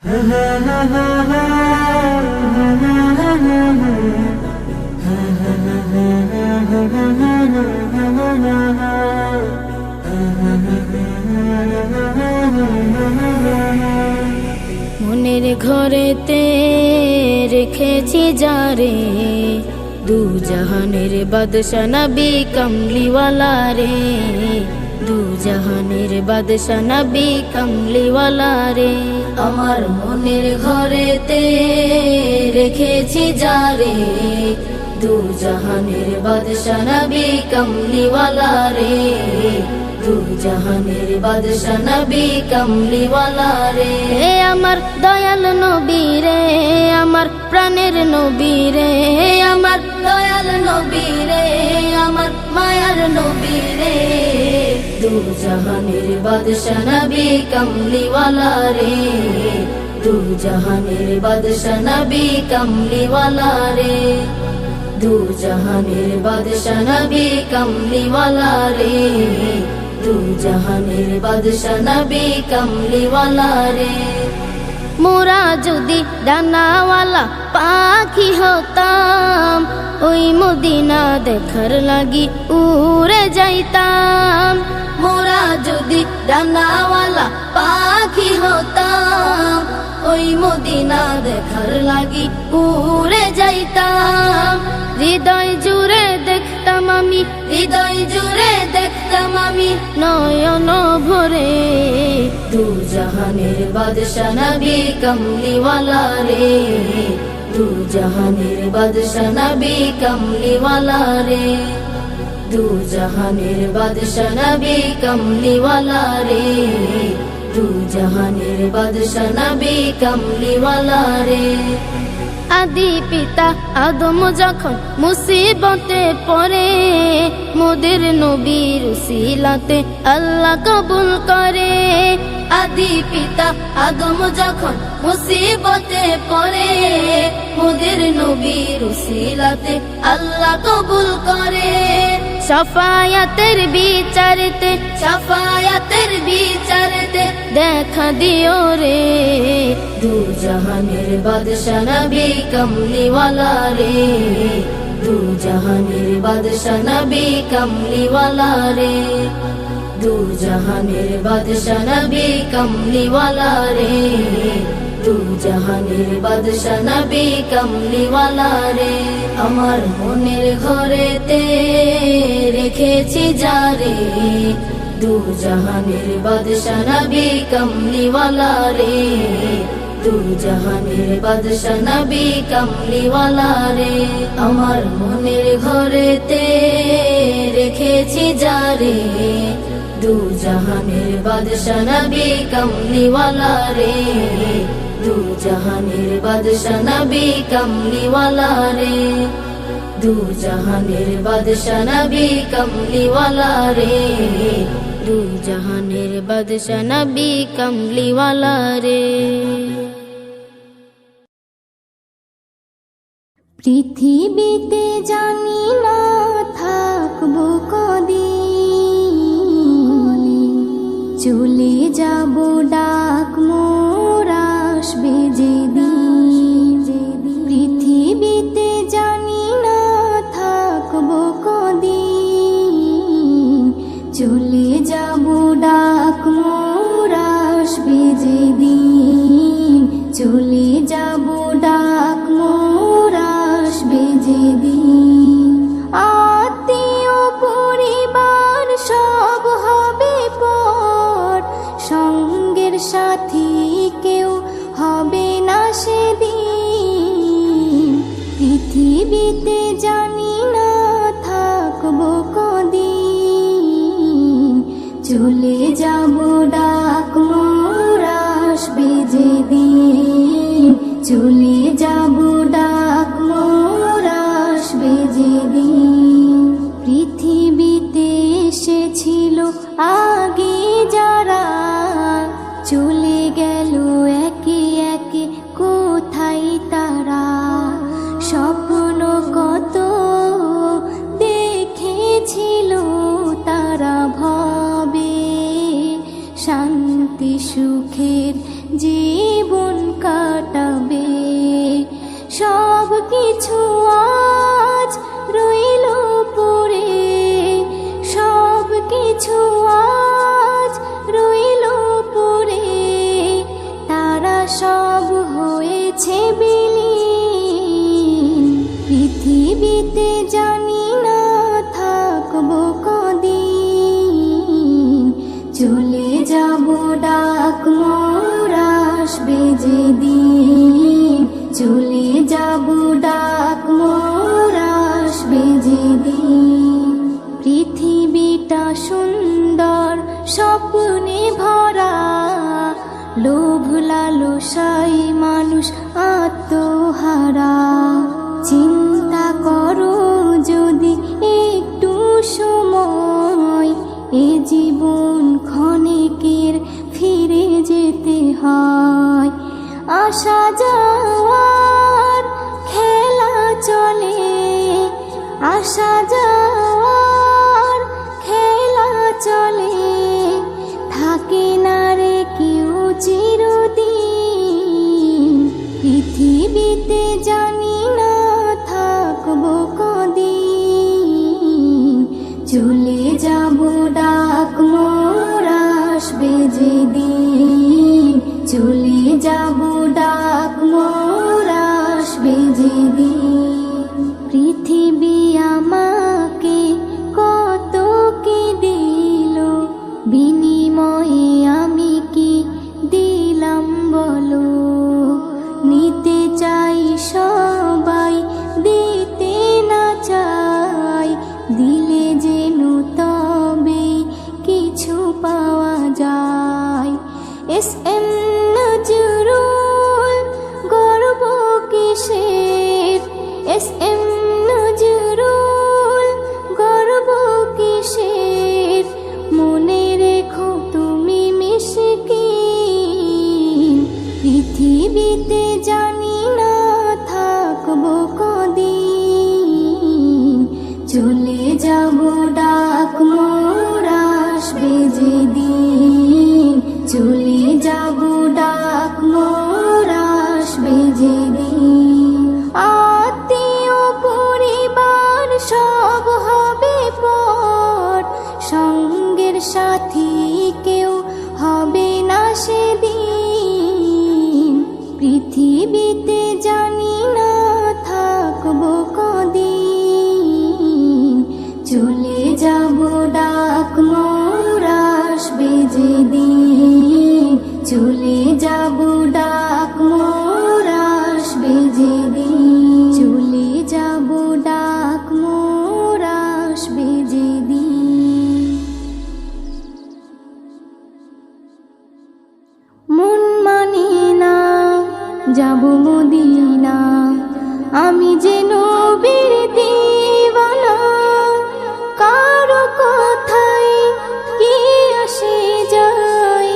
মনের ঘরেতে রেখেছি যারে, দু জাহানের বাদশা নবী কমলিওয়ালা রে, দু জাহানের বাদশা নবী কমলিওয়ালা রে। আমার মনের ঘরেতে রেখেছি যারে, দু জাহানের বাদশা নবী কমলিওয়ালা রে, দু জাহানের বাদশা নবী কমলিওয়ালা রে। আমার দয়াল নবী রে, আমার প্রাণের নবী রে, আমার দয়াল নবী রে, আমার মায়ার নবী রে, দু জাহানের বাদশা নবী কমলিওয়ালা রে, দু জাহানের বাদশা নবী কমলিওয়ালা রে, দু জাহানের বাদশা নবী কমলিওয়ালা রে, দু জাহানের বাদশা নবী কমলিওয়ালা রে। মোরা যদি ডানাওয়ালা পাখি হতাম, ওই মদিনা দেখার লাগি উড়ে যাইতাম। মোরা যদি ডানাওয়ালা পাখি হতাম, ওই মদিনা দেখার লাগি উড়ে যাইতাম। হৃদয় জুড়ে দেখতাম আমি, হৃদয় জুড়ে দেখতাম আমি নয়ন ভরে, দু জাহানের বাদশা নবী কমলিওয়ালা রে, দু জাহানের বাদশা নবী কমলিওয়ালা রে, দু জাহানের বাদশা নবী কমলিওয়ালা রে, দু জাহানের বাদশা নবী কমলিওয়ালা রে। আদি পিতা আদম যখন মুসিবতে পড়ে, মোদের নবীর উসিলাতে আল্লাহ কবুল করে। আদি পিতা আদম যখন মুসিবতে পড়ে, মোদের নবীর উসিলাতে আল্লাহ কবুল করে। শাফায়াতের বিচারতে, শাফায়াতের বিচারতে দেখা দিও রে, দু জাহানের বাদশা নবী কমলিওয়ালা রে, দু জাহানের বাদশা নবী কমলিওয়ালা রে, দু জাহানের বাদশা নবী কমলিওয়ালা রে, দু জাহানের বাদশা নবী কমলিওয়ালা রে। আমার মনের ঘরেতে রেখেছি যারে, দু জাহানের বাদশা নবী কমলিওয়ালা রে, দু জাহানের বাদশা নবী কমলিওয়ালা রে। আমার মনের ঘরেতে রেখেছি যারে, দু জাহানের বাদশা নবী কমলিওয়ালা রে, দু জাহানের বাদশা নবী কমলিওয়ালা রে, দু জাহানের বাদশা নবী কমলিওয়ালা রে, দু জাহানের বাদশা নবী কমলিওয়ালা রে। পৃথিবীতে জানি না থাকবো কদিন, চলে যাব ডাক মোর আসবে যেদিন। পৃথিবীতে জানি না থাকবো কদিন, চলে যাব ডাক মোর আসবে যেদিন, চলে যাব ডাক মোর আসবে যেদিন। আত্মীয় পরিবার সব হবে পর, সঙ্গের সাথী কেউ হবে না সেদিন। পৃথিবীতে জানি না থাকবো কদিন, চলে যাব ডাক মোর আসবে যেদিন, চলে যাব ডাক মোর আসবে যেদিন। পৃথিবীতে এসেছিল আগে যারা, চলে গেল একে একে কোথায় তারা। স্বপ্ন কত দেখেছিল তারা ভবে, শান্তি সুখের জীবন কাটাবে। সব কিছু আজ রইল পড়ে, সব কিছু আজ রইল পড়ে, তারা সব হয়েছে বিলীন। পৃথিবীতে জানি না থাকবো কদিন, চলে যাব ডাক মোর আসবে যেদিন, চলে যাব ডাক মোর আসবে যেদিন। পৃথিবীটা সুন্দর স্বপ্নে ভরা, লোভ লালসায় মানুষ আত্মহারা। চিন্তা করো যদি একটু সময়, এ জীবন ক্ষণিকের ফিরে যেতে হয়। আসা যাওয়ার খেলা চলে, আসা যাওয়ার খেলা চলে, থাকে না রে কেউ চিরদিন। পৃথিবীতে জানি না থাকবো কদিন, চলে যাব ডাক মোর আসবে যেদিন, চলে যাব ডাক মোর আসবে যেদিন। পৃথিবী আমাকে কত কি দিল, বিনিময়ে আমি কি দিলাম বলো। নিতে চাই সবাই, দিতে না চাই, দিলে যেন তবে কিছু পাওয়া যায়। এস এম নজরুল গর্ব কিসের, এস এম নজরুল গর্ব কিসের, মনে রেখো তুমি মিশকিন। পৃথিবীতে জানি না থাকবো কদিন, চলে যাব ডাক মোর আসবে যেদিন, চলে যাব ডাক মোর আসবে যেদিন। আত্মীয় পরিবার সব হবে পর, সঙ্গের সাথী কেউ হবে না সেদিন। পৃথিবীতে জানি না থাকবো কদিন, চলে যাব ডাক মোর আসবে যেদিন, চলে যাব ডাক মোর আসবে যেদিন, চলে যাব ডাক মোর আসবে যেদিন। মন মানে না যাব মদিনা, আমি যে নবীর দিওয়ানা। কারো কথায় কি আসে যায়,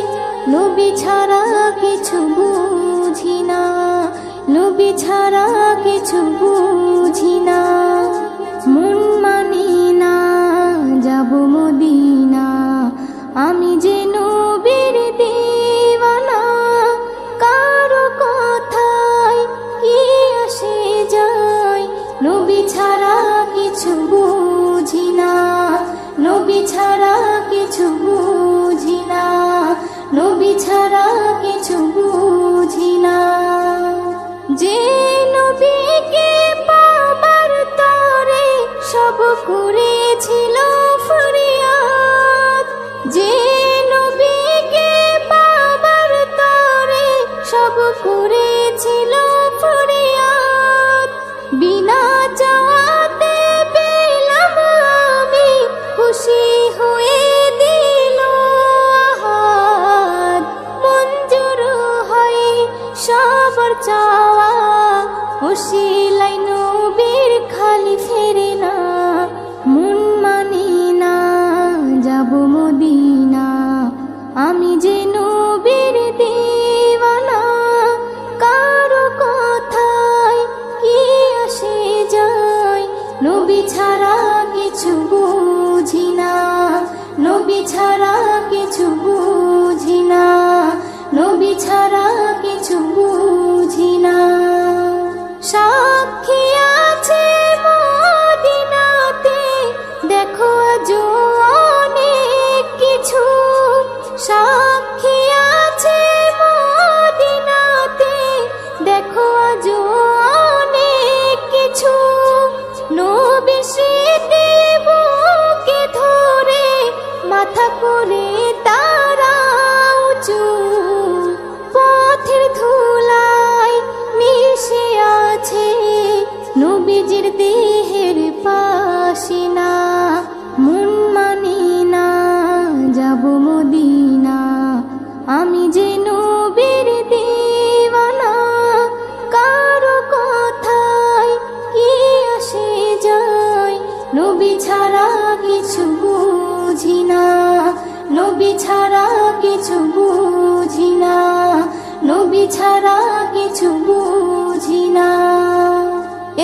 নবী ছাড়া কিছু বুঝি না, নবী ছাড়া কিছু বুঝি না। মন মানে না যাব মদিনা, আমি যে নবীর দিওয়ানা। কারো কথায় কি আসে যায়, নবী ছাড়া কিছু বুঝি না, নবী ছাড়া কিছু বুঝি না, নবী ছাড়া কিছু বুঝি না। যে নবীকে পাবার তরে সব করেছিল ফরিয়াদ, যে নবীকে পাবার তরে সব করেছিল ফরিয়াদ। বিনা চাওয়াতে পেলাম আমি, খুশি হয়ে দিল আহাদ। মঞ্জুর হয় সবার চাওয়া, ওসিলাই নবীর খালি ফেরে না। মন মানে না যাব মদিনা, আমি যে নবীর দিওয়ানা। কারো কথায় কি আসে যায়, নবী ছাড়া কিছু বুঝি না, নবী ছাড়া কিছু বুঝি না, নবী ছাড়া কিছু বুঝি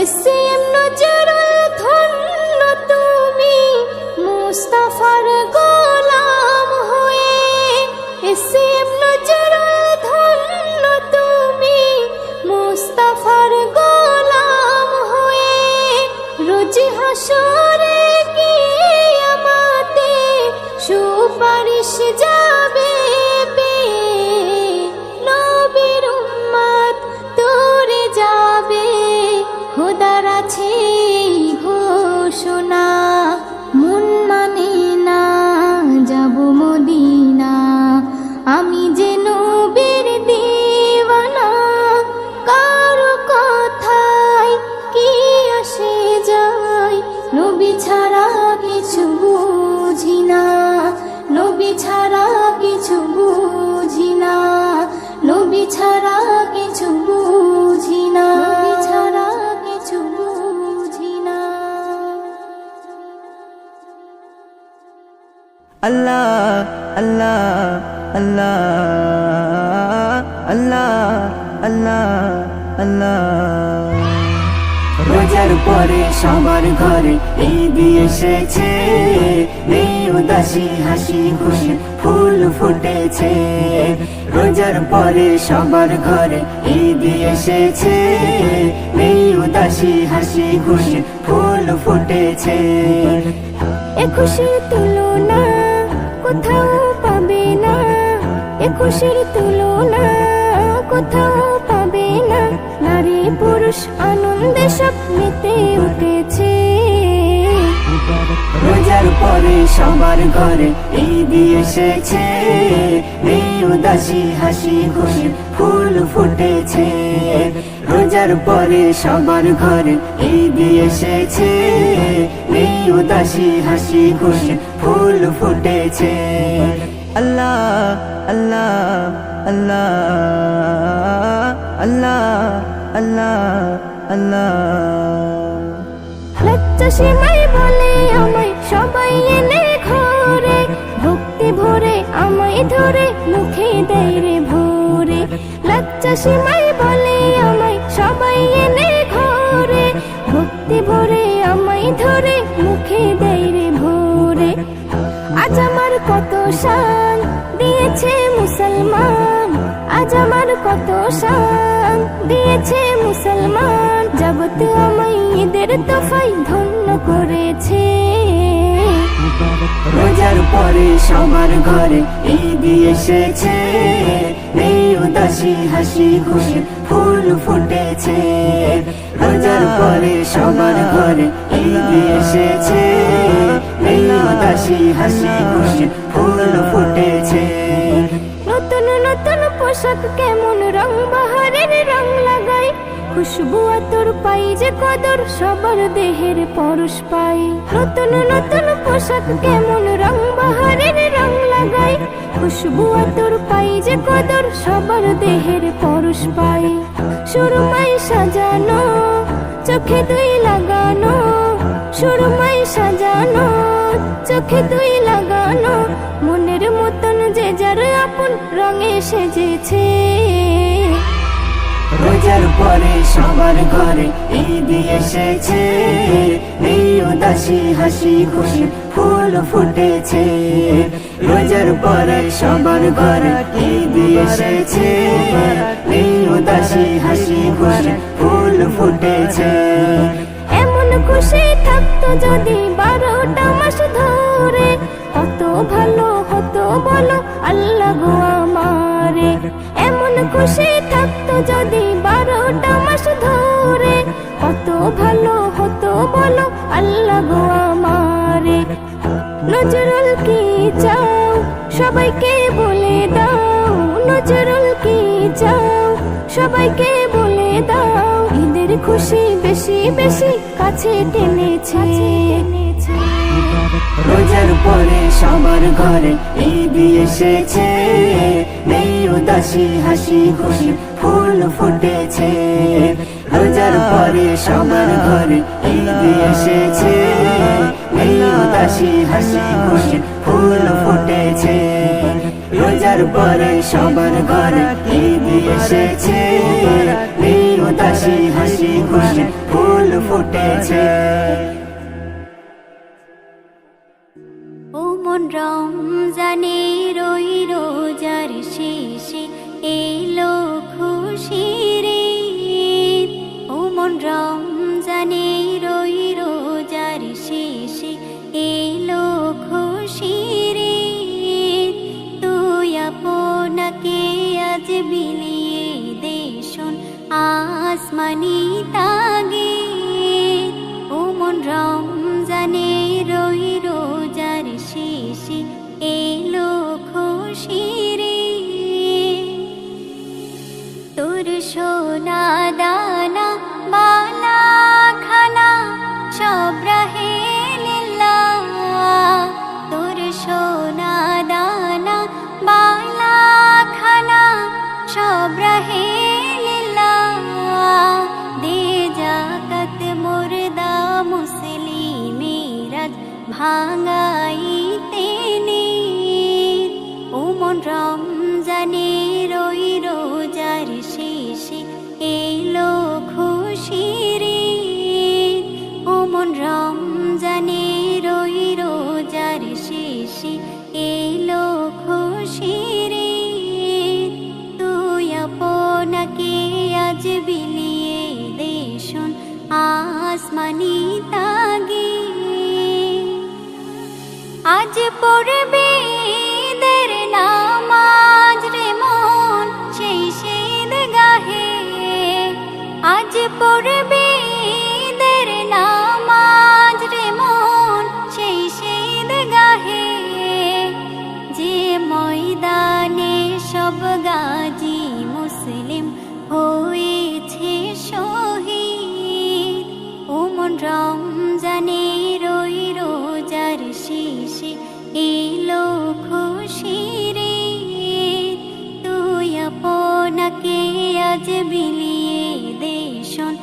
এসএম নজরুল ধন্য তুমি মুস্তাফার গোলাম হয়ে, এসএম নজরুল ধন্য তুমি মুস্তাফার গোলাম হয়ে, রোজ হাসরে কিয়ামতে সুপারিশ যাবে পেয়ে, নবীর উম্মত তোরে যাবে খোদার আছে ঘোষণা। মন মানে না যাব মদিনা, আমি যে নবীর দিওয়ানা, কারো কথায় কি আসে যায়, নবী ছাড়া কিছু বুঝি না, নবী ছাড়া কিছু বুঝি না, নবী ছাড়া কিছু বুঝি না, নবী ছাড়া কিছু বুঝি না। আল্লাহ আল্লাহ আল্লাহ আল্লাহ আল্লাহ আল্লাহ। রোজার পরে সবার ঘরে ঈদ এসেছে, নেই উদাসী হাসি খুশি ফুল ফুটেছে। রোজার পরে সবার ঘরে ঈদ এসেছে, নেই উদাসী হাসি খুশি ফুল ফুটেছে। এ খুশির তুলনা কোথাও পাবে না, এ খুশির তুলনা কোথাও পাবে না, নারী পুরুষ আনন্দে সব মেতে উঠেছে। রোজার পরে সবার ঘরে ঈদ এসেছে, নেই উদাসী হাসি খুশি ফুল ফুটেছে। রোজার পরে সবার ঘরে ঈদ এসেছে, নেই উদাসী হাসি খুশি ফুল ফুটেছে। আল্লাহ আল্লাহ আল্লাহ আল্লাহ আল্লাহ আল্লাহ। লজ্জা সীমাই বলে আমায় সবাই এনে ঘরে, ভক্তি ভরে আমায় ধরে মুখে দেয় রে ভোরে। লজ্জা সীমাই বলে আমায় সবাই এনে ঘরে, ভক্তি ভরে আমায় ধরে মুখে দেয় রে ভোরে। আজ আমার কত শান দিয়েছে মুসলমান, আজ আমার কত শান দিয়েছে মুসলমান, জগৎ আমায় ঈদের তোফায় ধন্য করেছে। রোজার পরে সবার ঘরে ঈদ এসেছে, নেই উদাসী হাসি খুশি ফুল ফুটেছে। রোজার পরে সবার ঘরে ঈদ এসেছে, নেই উদাসী হাসি খুশি ফুল ফুটেছে। নতুন নতুন পোশাক কেমন রং বাহারের রং লাগাই, খুশবু আতর পাই যে কদর সবার দেহের পরশ পাই। নতুন নতুন পোশাক কেমন রং বাহারের রং লাগাই, খুশবু আতর পাই যে কদর সবার দেহের পরশ পাই। সুরমাই সাজানো চোখে দুই লাগানো, সুরমাই সাজানো চোখে দুই লাগানো, মনের মতন যে যার আপন রঙে সেজেছে। রোজার পরে সবার ঘরে ঈদ এসেছে, নেই উদাসী হাসি খুশি ফুল ফুটেছে। রোজার পরে সবার ঘরে ঈদ এসেছে, নেই উদাসী হাসি খুশি ফুল ফুটেছে। এমন খুশি থাকতো যদি 12টা মাস ধরে, কত ভালো হতো বলো আল্লাহ গো আমারে। এমন খুশি থাকতো যদি 12টা মাস ধরে, কত ভালো হতো বলো আল্লাহ গো আমারে। নজরুল কি চাও সবাইকে বলে দাও, নজরুল কি চাও সবাইকে বলে দাও, ঈদের খুশি বেশি বেশি কাছে টেনেছে। রোজার পরে সবার ঘরে ঈদ এসেছে, নেই উদাসী হাসি খুশি ফুল ফুটেছে। রোজার পরে সবার ঘরে ঈদ এসেছে, নেই উদাসী হাসি খুশি ফুল ফুটেছে। রোজার পরে সবার ঘরে ঈদ এসেছে, নেই উদাসী হাসি খুশি ফুল ফুটেছে। ও মন রমজানের ওই রোজার শেষে এলো খুশির ঈদ। ও মন রমজানের ওই রোজার শেষে এলো খুশির ঈদ। তুই আপনাকে আজ বিলিয়ে দে শোন আসমানি তাগিদ। ও মন রমজানের ওই রোজার শেষে এলো খুশির ঈদ। তোর সোনা দানা বালা খানা সব রাহে লিল্লাহ। তোর সোনা দানা বালা খানা সব রাহে লিল্লাহ। দে জাকাত মুর্দা মুসলিমেরাজ ভাঙাইতে নিত। ও মন রমজানের ওই রোজার শেষে এলো খুশির ঈদ। ও মন রমজানের ওই রোজার শেষে এলো খুশির ঈদ। তুই আপনাকে আজ বিলিয়ে দে শোন আসমানি তাগিদ। আজ পড়বে ঈদের নামাজ রে মন সেই ঈদগাহে। আজ পড়বে ঈদের নামাজ রে মন সেই ঈদগাহে। যে ময়দানে সব গাজী মুসলিম হয়েছে শহীদ। ও মন রমজানের ওই রোজার শেষে এলো খুশির ঈদ। তুই আপনাকে আজ বিলিয়ে দে শোন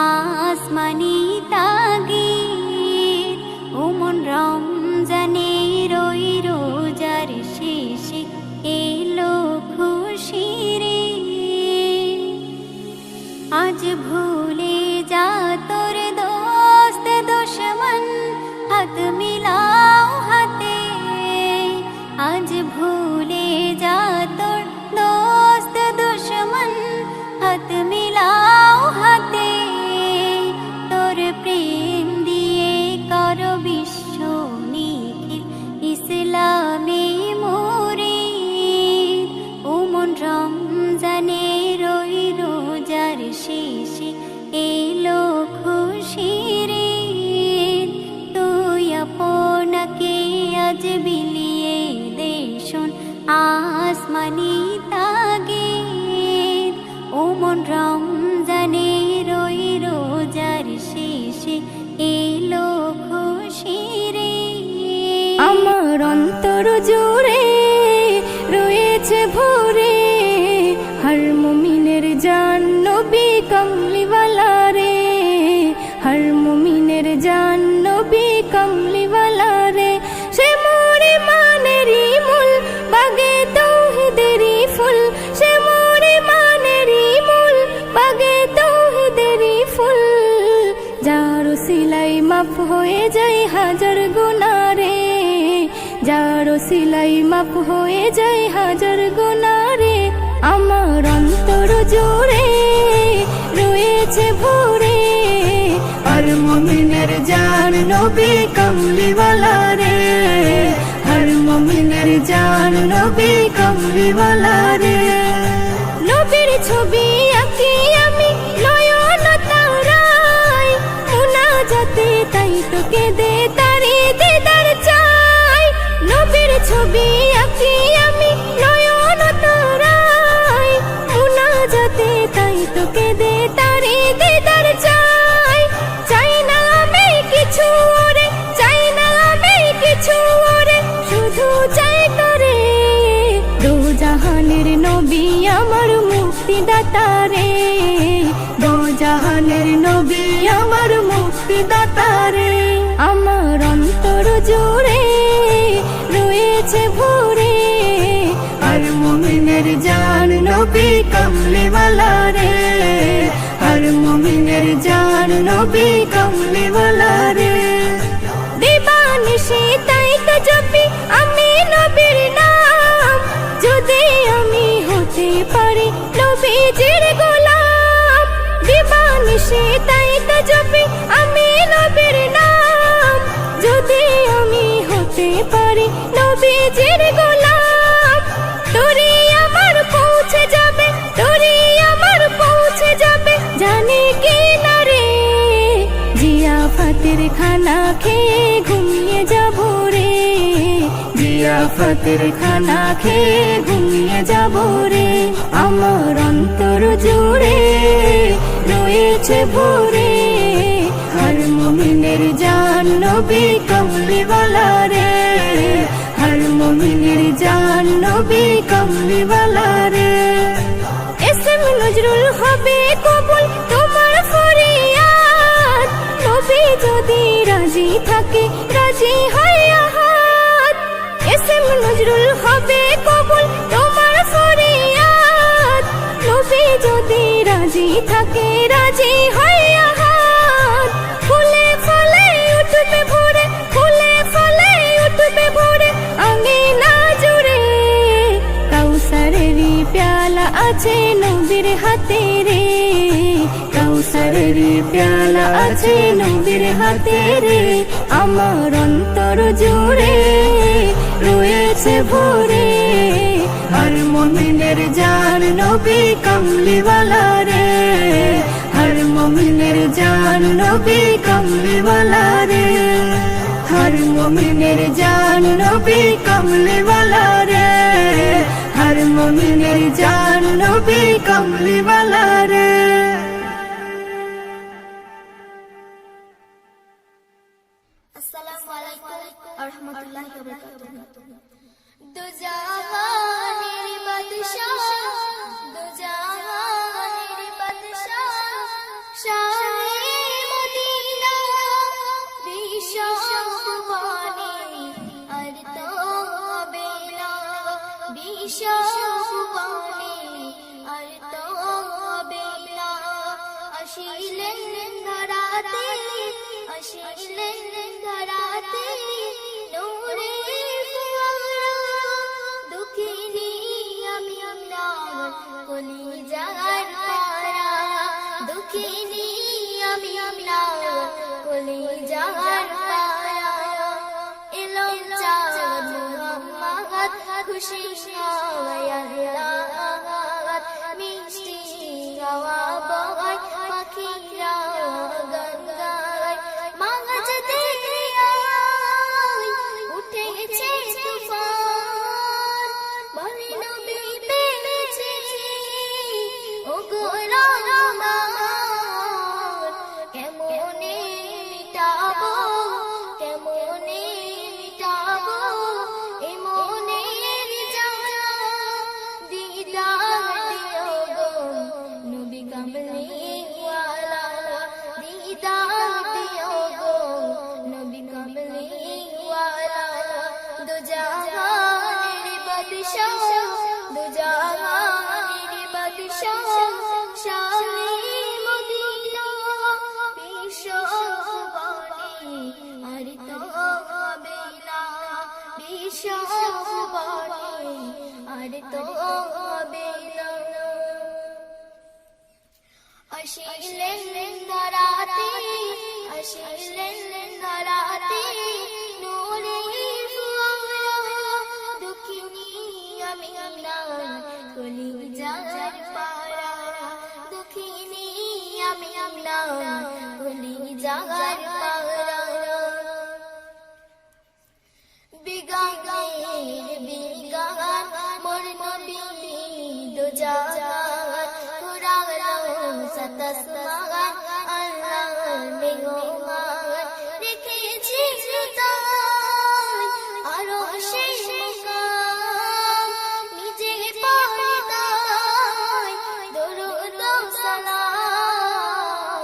আসমানি তাগিদ। ও মন রমজানের ওই রোজার শেষে এলো খুশির ঈদ। আজ ভুলে যা তোর দোস্ত দুশমন হাত মিলাও হাতে। আজ ভুলে যা তোর দোস্ত দুশমন হাত মিলাও হাতে। তোর প্রেম দিয়ে কর বিশ্ব নিখিল ইসলামে মুরিদ। ও মন রমজানের ওই রোজার শেষে এলো খুশির ঈদ। তুই আপনাকে আজ বিলিয়ে দে শোন আসমানি তাগিদ। ও মন রমজানের ওই রোজার শেষে এলো খুশির ঈদ। আমার অন্তর জুড়ে রয়েছে ভরে হর মুমিনের জান নবী কমলিওয়ালা রে। হর মুমিনের জান নবী কমলিওয়ালা রে। সে মোরে মানেরি মূল বাগে তৌহিদেরি ফুল। সে মোরে মানেরি মূল বাগে তৌহিদেরি ফুল। যার সিলাই মাফ হয়ে যায় হাজার গুনাহ রে। যার সিলাই মাফ হয়ে যায় হাজার গুনাহ রে। আমার অন্তর জুড়ে রয়েছে ভরে হর মুমিনের জান নবী কমলিওয়ালা রে। হর মুমিনের জান নবী কমলিওয়ালা রে। নবীর ছবি আঁকি আমি নয়ন তারাই। মুনাজাতে তাই তোকে দে তারি দিদার চাই। নবীর ছবি আঁকি আমি নয়ন তারাই। মুনাজাতে তাই তোকে দে তারি দিদার চাই। চাই না আমি কিছু ওরে, চাই না আমি কিছু ওরে, শুধু চাই তোরে। দো জাহানের নবী আমার মুক্তিদাতা রে। দো জাহানের নবী আমার মুক্তিদাতা রে। আমার অন্তর জুড়ে রয়েছে ভরে হর মুমিনের জান নবী কমলিওয়ালা রে। হর মুমিনের জান নবী কমলিওয়ালা খুশি তাই তো জপি আমি নবীর নাম, যদি আমি হতে পারি নবীজির গোলাম। তোরে আমার পৌঁছে যাবে, তোরে আমার পৌঁছে যাবে, জানি কি না রে, জিয়াফতের খানা খেয়ে ঘুমিয়ে যাব রে, জিয়াফতের খানা খেয়ে ঘুমিয়ে যাব রে। আমার অন্তর জুড়ে রয়েছে ভরে, হর মুমিনের জান নবী কমলিওয়ালা রে, হর মুমিনের জান নবী কমলিওয়ালা রে। এসএম নজরুল হবে কবুল তোমার ফরিয়াদ, নবী যদি রাজি থাকে রাজি হয় আহাদ। এসএম নজরুল হবে কবুল তোমার ফরিয়াদ, নবী যদি রাজি থাকে রাজি হয় আহাদ। ফুলে ফলে উঠবে ভোরে, ফুলে ফলে উঠবে ভোরে, আঙ্গিনা জুড়ে কাউসারেরই প্যালা আছে নবীর হাতে রে, কাউসারেরই প্যালা আছে নবীর হাতে রে। আমার অন্তর জুড়ে রয়েছে ভরে, হর মুমিনের জান নবী কমলিওয়ালা রে, হর মুমিনের জান নবী কমলিওয়ালা রে, হর মুমিনের জান নবী কমলিওয়ালা রে, হর মুমিনের জান নবী কমলিওয়ালা রে। আসসালামু আলাইকুম ওয়া রাহমাতুল্লাহি ওয়া বারাকাতুহু। দো জাহানের বাদশাহ, দো জাহানের বাদশাহ, শাহে মদিনা বিশ্ববাণী আর তো হবে না, বিশ্ববাণী আর তো হবে না। আসিলেন ধরাতে, আসিলেন ধরাতে নূরের ফোয়ারা, দুঃখিনী আমি আপনার কলিজার পারা, দুঃখিনী আমি আপনার কলিজার পারা। এলো চাঁদ মুহাম্মদ খুশি হয় আল্লাহ, মিষ্টি গাওয়া বয় পাখিরা গান গায়, মাঝ দরিয়ায় উঠেছে তুফান, বলে নবী পেয়েছে ওগো রহমান। কেমনে মিটাবো, কেমনে মিটাবো এ মনের জ্বালা, দিদার দিও গো নবী কমলিওয়ালা, দিদার দিও গো নবী কমলিওয়ালা। দো জাহানের বাদশাহ, দো জাহানের বাদশাহ, শাহে মদিনা বিশ্ববাণী আর তো হবে না, বিশ্ববাণী আর তো হবে না। আসিলেন ধরাতে, আসিলেন ধরাতে নূরের ফোয়ারা, দুঃখিনী আমি আপনার কলিজার পারা, দুঃখিনী আমি আপনার কলিজার পারা। বিগানের বিগান মোর নবী দো জাহান, কুরালো সাতাসমান আল্লাহর মেহমান, রেখেছি তাই আরশে মুকাম, নিজে পড়ে তাই দরুদ ও সালাম।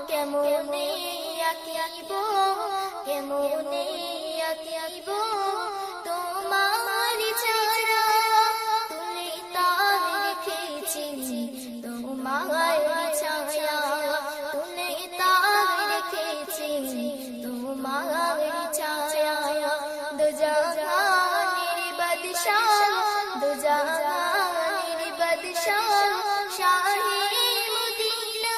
কেমনে আঁকিব, কেমনে আঁকিব তোমার ছায়া, তুলে তার রেখেছি তোমার ছায়া, তুলে তার রেখেছি তোমার ছায়া। দো জাহানের বাদশাহ, দো জাহানের বাদশাহ, শাহে মদিনা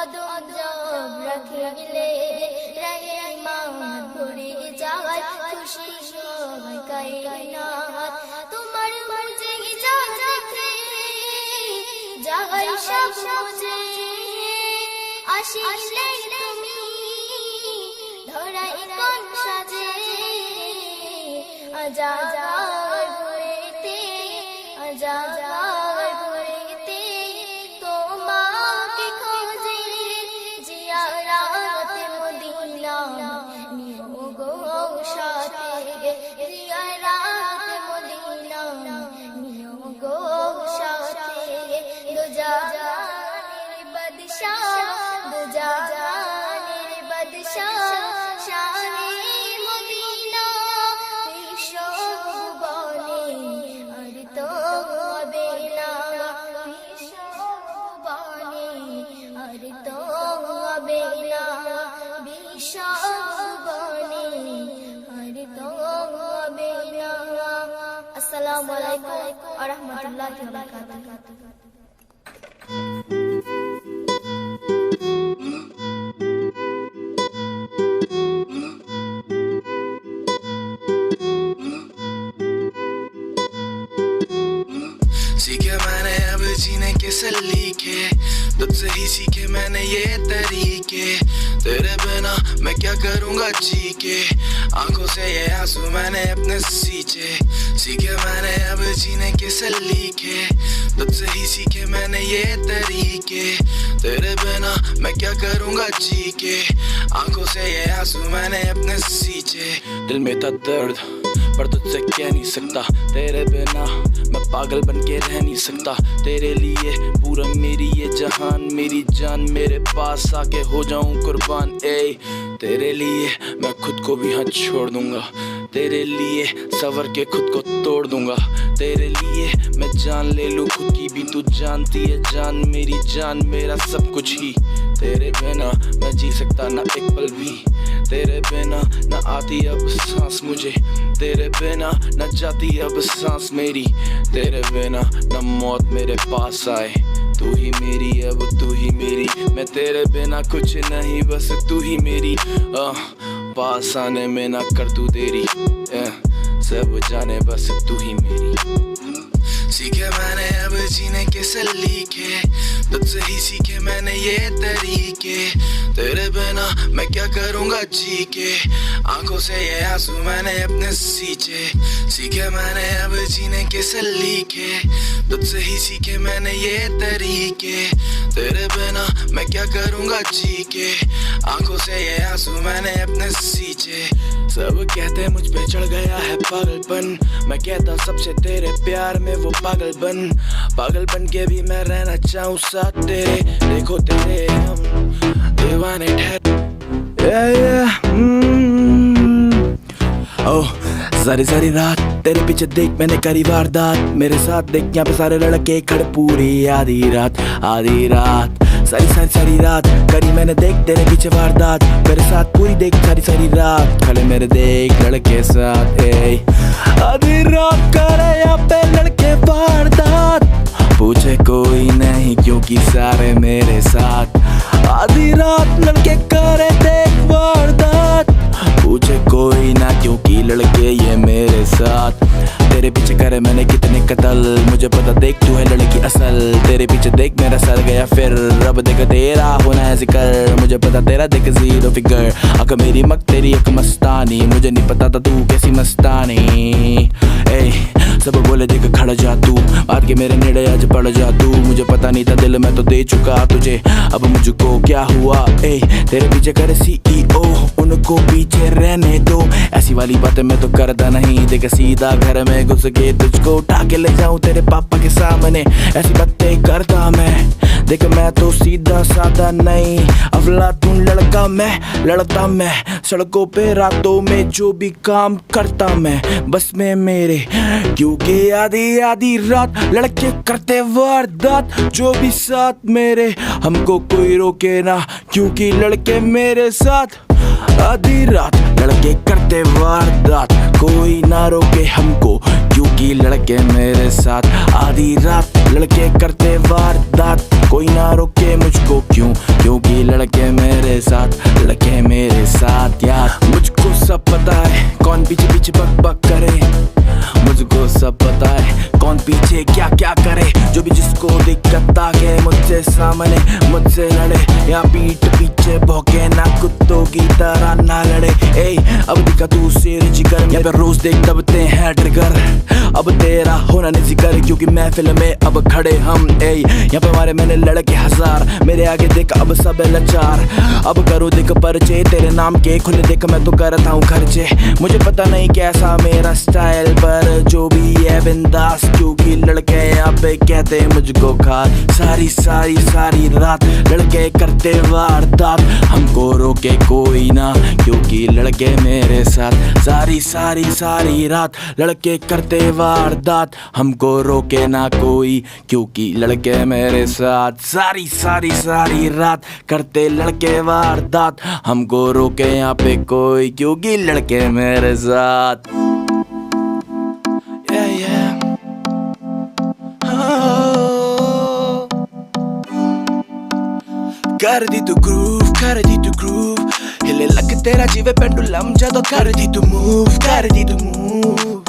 কদম জব রাখিলে রহমান ভরে যায় খুশি হয় কায়নাত তোমার মুজে যা দেখে যায় সব মুজে আসিলে তুমি ধরাই কোন সাজে আজাদ ভরেতে আজাদ ভরেতে তোমাকে খোঁজে জিয়ারাত মদিনা নিও গো সাথে জিয়ারাত মদিনা নিও গো সাথে দো জাহানের বাদশাহ দো জাহানের বাদশাহ শাহে মদিনা বিশ্ব ভুবনে আর তো হবে না বিশ্ব ভুবনে আর তো হবে না বিশ্ব ভুবনে আর তো হবে না আসসালামু আলাইকুম ওয়া রাহমাতুল্লাহি ওয়া বারাকাতুহু सीखे मैंने अब जीने के सलीके तुझसे ही सीखे मैंने ये तरीके तेरे बिना मैं क्या करूँगा जी के आंखों से ये आंसू मैंने अपने सींचे सीखे मैंने अब जीने के सलीके तुझसे ही सीखे मैंने ये तरीके तेरे बिना मैं क्या करूँगा जी के आंखों से ये आंसू मैंने अपने सींचे दिल में था दर्द पर तुझसे कह नहीं सकता तेरे बिना मैं पागल बन के रह नहीं सकता तेरे लिए पूरा मेरी ये जहान मेरी जान मेरे पास आके हो जाऊं कुर्बान ए तेरे लिए मैं खुद को भी हाथ छोड़ दूंगा तेरे लिए सवर के खुद को तोड़ दूंगा तेरे लिए मैं जान ले लूं खुद की भी तू जानती है जान मेरा सब कुछ ही तेरे बिना मैं जी सकता ना एक पल भी तेरे बिना न आती अब सांस मुझे तेरे बिना न जाती अब सांस मेरी तेरे बिना न मौत मेरे पास आए तू ही मेरी अब तू ही मेरी मैं तेरे बिना कुछ नहीं बस तू ही मेरी पास आने में ना कर तू देरी सब जाने बस तू ही मेरी सीखे मैंने अब जीने के सलीके तुझसे ही सीखे मैंने ये तरीके तेरे बिना मैं क्या करूँगा जी के आंखों से ये आंसू मैंने अपने सींचे सीखे मैंने अब जीने के सलीके तुझसे ही सीखे मैंने ये तरीके तेरे बिना मैं क्या करूँगा जी के आंखों से ये आंसू मैंने अपने सींचे सब कहते मुझ पे चढ़ गया है पागलपन मैं कहता सबसे तेरे प्यार में वो पागल बन के भी मैं रहना चाहूँ साथ तेरे देखो तेरे हम दीवाने ठहर सारी रात तेरे पीछे देख मैंने करी वारदात मेरे साथ देख यहाँ पे सारे लड़के खड़े पूरी आधी रात सारी रात करी मैंने देख तेरे पीछे वारदात मेरे साथ पूरी देख सारी रात खड़े मेरे देख लड़के साथ आधी रात करे यहाँ पे लड़के वारदात पूछे कोई नहीं क्योंकि सारे मेरे साथ आधी रात लड़के करे देख वारदात पूछे कोई ना क्योंकि लड़के ये मेरे साथ तेरे पीछे करे मैंने कितने कत्ल मुझे पता देख तू है लड़की असल तेरे पीछे देख मेरा सर गया फिर रब देख तेरा होना है जिक्र मुझे पता तेरा देख जीरो फिगर अक मेरी मक तेरी एक मस्तानी मुझे नहीं पता था तू कैसी मस्तानी सब बोले देख खड़ा जा तू बात के मेरे नेड़े आज पड़ जा तू मुझे पता नहीं था दिल मैं तो दे चुका तुझे अब मुझको क्या हुआ तेरे पीछे करे CEO उनको पीछे रहने दो ऐसी वाली बातें मैं तो करता नहीं देख सीधा घर में घुस के तुझको उठा के ले जाऊं तेरे पापा के सामने ऐसी बातें करता मैं देख मैं तो सीधा साधा नहीं अफलातून लड़का मैं लड़ता मैं सड़कों पे रातों में जो भी काम करता मैं बस में मेरे क्योंकि आधी रात लड़के करते वारदात जो भी साथ मेरे हमको कोई रोके ना क्योंकि लड़के मेरे साथ आधी रात लड़के करते वारदात कोई ना रोके हमको क्योंकि लड़के मेरे साथ आधी रात लड़के करते वारदात कोई ना रोके मुझको क्योंकि मेरे साथ, लड़के मेरे साथ यार। मुझको सब पता है कौन पीछे पीछे बक बक करे, मुझको सब पता है कौन पीछे क्या क्या करे। जो भी जिसको दिक्कत आगे मुझसे सामने मुझसे लड़े, या पीठ पीछे भौंके ना कुत्तों की तरह ना लड़े। ए अब दिखा तू शेर जिगर, यहाँ पे रोज देख दबते हैं ट्रिगर। अब तेरा होना नहीं जिक्र क्योंकि महफिल में अब खड़े हम। ए यहाँ पे मारे मैंने लड़के हजार, मेरे आगे देख अब सब लाचार। अब करो देख परचे तेरे नाम के खुले, देख मैं तो करता हूँ खर्चे। मुझे पता नहीं कैसा मेरा स्टाइल, पर जो भी है बिंदास, क्योंकि लड़के यहाँ पे कहते मुझको खा। सारी सारी सारी रात लड़के करते वारदात, हमको रोके कोई ना क्योंकि लड़के मेरे साथ। सारी सारी सारी रात लड़के करते वारदात, हमको रोके ना कोई क्योंकि लड़के मेरे साथ। सारी सारी सारी रात करते लड़के वारदात, हमको रोके यहाँ पे कोई क्योंकि लड़के मेरे साथ। Yeah, yeah. Oh. कर दी तू ग्रूव, कर दी तू ग्रूव, हिले लग तेरा जीवे पेंडुलम जदों कर दी तू मूव, कर दी तू मूव,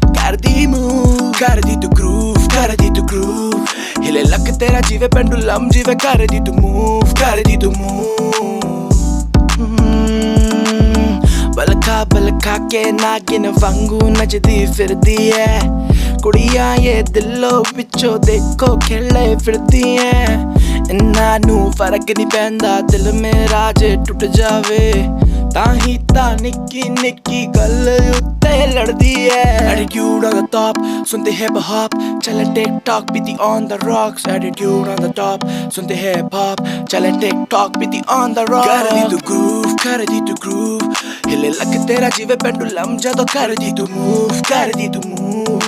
कर दी मूव, कर दी तू ग्रूव, कर दी तू ग्रूव, हिले लग तेरा जीवे पेंडुलम जीवे कर दी तू मूव, कर दी तू मूव। बलखा के नागिन वांगू नचदी फिरदी है कुड़ियां, ये दिलों विचों देखो खेले फिरदी है। इन्ना नू फर्क नहीं पैंदा दिल मेरा जे टुट जावे, ताही ता निक्की निक्की गल उत्ते लड़दी है। Attitude on the top, सुनते हिप हॉप, चले टिक टॉक बीती on the rocks। Attitude on the top, सुनते हिप हॉप, चले टिक टॉक बीती on the rocks। कर दी तू ग्रूव, कर दी तू ग्रूव, हिले लग तेरा जीवे पेंडुलम जदों कर दी तू मूव, कर दी तू मूव,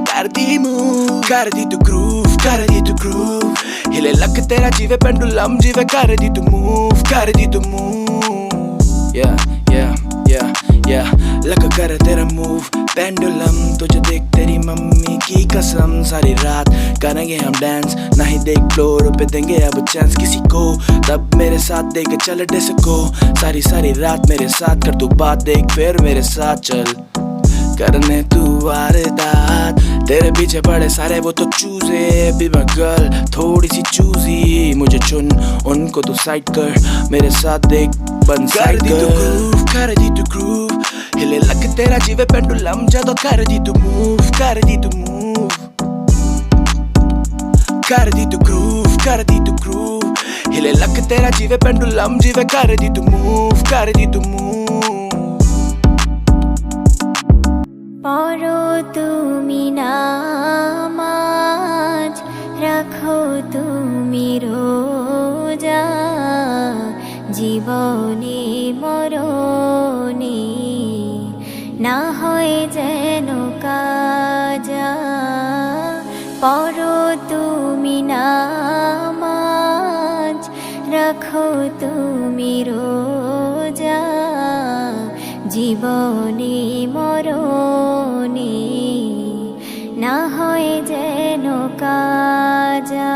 कर दी मूव, कर दी तू ग्रूव, कर दी तू ग्रूव, हिले लग तेरा जीवे पेंडुलम जीवे कर दी तू मूव, कर दी तू move. Yeah, yeah, yeah, yeah, लग कर तेरा मूव पेंडुलम, तुझे देख तेरी मम्मी की कसम। सारी रात करेंगे हम डांस, नहीं देख फ्लोर पे देंगे अब चांस किसी को, तब मेरे साथ देख चल डिस्को। सारी सारी रात मेरे साथ कर तू बात, देख फिर मेरे साथ चल करने तू वारदात। तेरे पीछे पड़े सारे वो तो चूजे, बी माय गर्ल थोड़ी सी चूजी, मुझे चुन उनको तू साइड कर, मेरे साथ देख बन साइड कर। कर दी तू ग्रूव, कर दी तू ग्रूव, हिले लग तेरा जीवे पेंडुलम जदों कर दी तू मूव, कर दी तू मूव, कर दी तू ग्रूव, कर दी तू ग्रूव, हिले लग तेरा जीवे पेंडुलम जीवे कर दी तू मूव, कर दी तू मूव। পরো তুমি নামাজ, রাখো তুমি রোজা, জীবনে মরণে না হয় যেন কাজা। পরো তুমি নামাজ, রাখো তুমি রোজা, জীবনে মরণে না হয় যেন কাজা।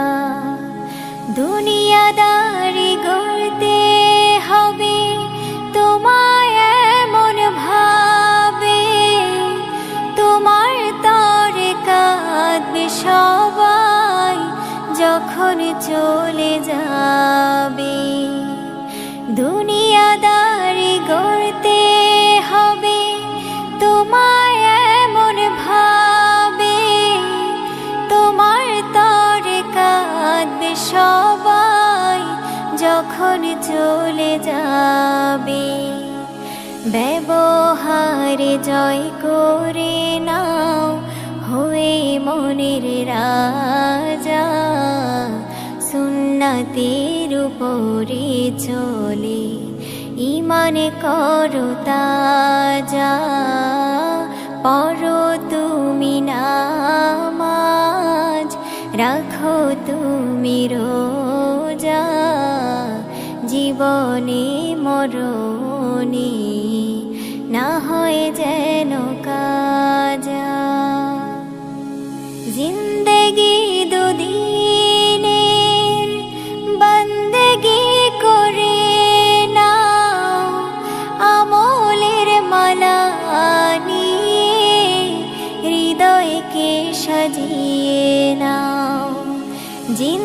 দুনিয়াদারি গড়তে হবে তোমায় এমন ভাবে, তোমার তরে কাঁদবে সবাই যখন চলে যাবে। দুনিয়াদারি গড়তে হবে তোমায় এমন ভাবে, তোমার তরে কাঁদবে সবাই যখন চলে যাবে। ব্যবহারে জয় করে নাও হয়ে মনের রাজা, সুন্নাতের উপরে চলে ইমানে করো তাজা। পড়ো তুমি নামাজ, রাখো তুমি রোজা, জীবনে মরণে না হয় যেন কাজা। জিন্দেগি দুদিনের বন্দেগি করে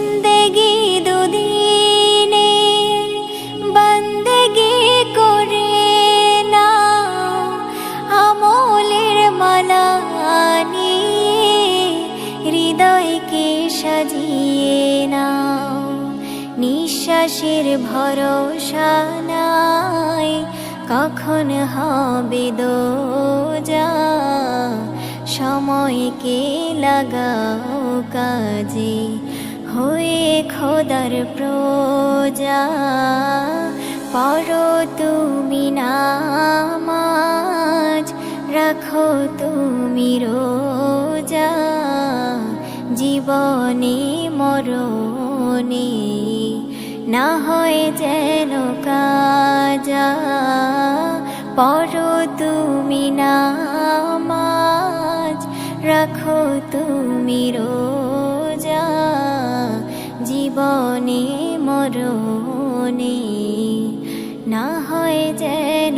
জিন্দেগি দুদিনে বন্দেগি করে না আমলের মালা নিয়ে হৃদয়কে সাজিয়ে নাও নিঃশ্বাসের ভরসা নাই কখন হবে দোজা সময়কে লাগাও কাজে হয়ে খোদার প্রজা পড়ো তুমি নামাজ রাখো তুমি রোজা জীবনে মরণে না হয় যেন কাজা পড়ো তুমি নামাজ রাখো তুমি রোজা জীবনে মরণে না হয় যেন